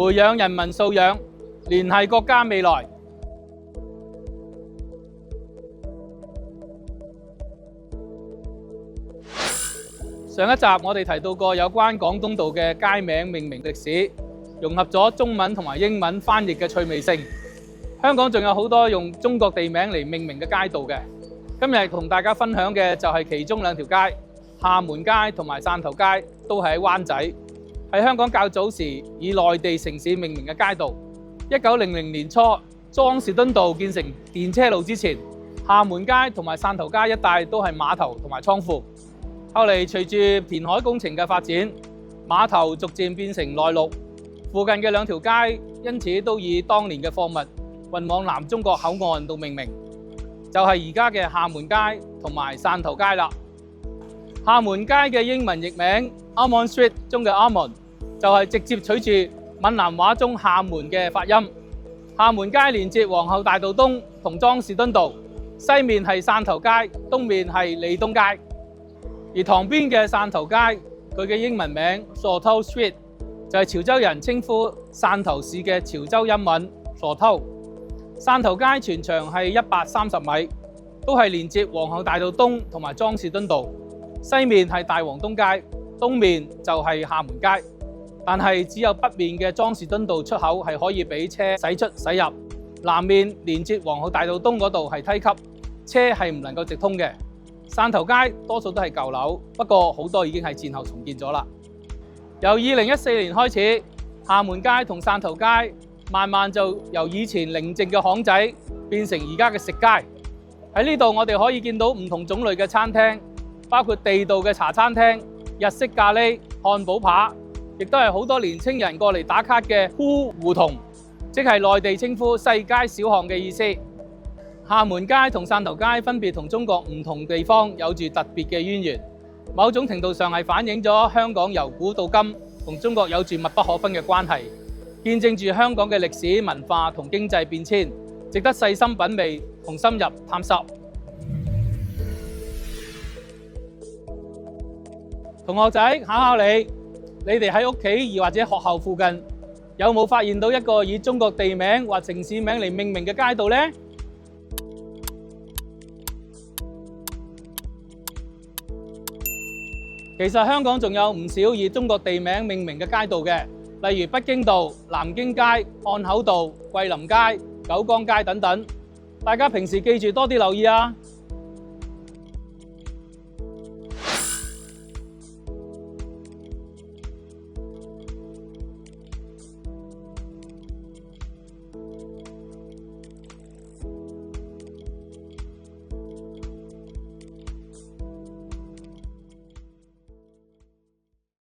培養人民素養，聯繫國家未來。上一集我哋提到過有關廣東道嘅街名命名歷史，融合咗中文同埋英文翻譯嘅趣味性。香港仲有好多用中國地名嚟命名嘅街道嘅。今日同大家分享嘅就係其中兩條街，廈門街同埋汕頭街，都係喺灣仔，係香港較早時以內地城市命名嘅街道。1900年初，莊士敦道建成電車路之前，廈門街同埋汕頭街一帶都係碼頭同埋倉庫。後嚟隨住填海工程嘅發展，碼頭逐漸變成內陸，附近嘅兩條街因此都以當年嘅貨物運往南中國口岸度命名，就係而家嘅廈門街同埋汕頭街啦。廈門街嘅英文譯名 Armon Street 中嘅 Armon 就係直接取自閩南話中廈門嘅發音。廈門街連接皇后大道東同莊士敦道，西面係汕頭街，東面係利東街。而旁邊嘅汕頭街，佢嘅英文名 Sholto Street 就係潮州人稱呼汕頭市嘅潮州音韻 Sholto。汕頭街全長係130米，都係連接皇后大道東同埋莊士敦道。西面係大王東街，東面就係廈門街。但係只有北面嘅莊士敦道出口係可以俾車駛出駛入，南面連接皇后大道東嗰度係梯級，車係唔能夠直通嘅。汕頭街多數都係舊樓，不過好多已經係戰後重建咗啦。由2014年開始，廈門街同汕頭街慢慢就由以前寧靜嘅巷仔變成而家嘅食街。喺呢度我哋可以見到唔同種類嘅餐廳，包括地道嘅茶餐廳、日式咖喱、漢堡扒，亦都係好多年青人過嚟打卡嘅烏胡同，即係內地稱呼細街小巷嘅意思。廈門街同汕頭街分別同中國唔同地方有住特別嘅淵源，某種程度上係反映咗香港由古到今同中國有住密不可分嘅關係，見證住香港嘅歷史文化同經濟變遷，值得細心品味同深入探索。同學仔，考考你，你哋喺屋企或者學校附近有冇發現到一個以中國地名或城市名嚟命名嘅街道呢？其實香港仲有唔少以中國地名命名嘅街道嘅，例如北京道、南京街、漢口道、桂林街、九江街等等。大家平時記住多啲留意啊！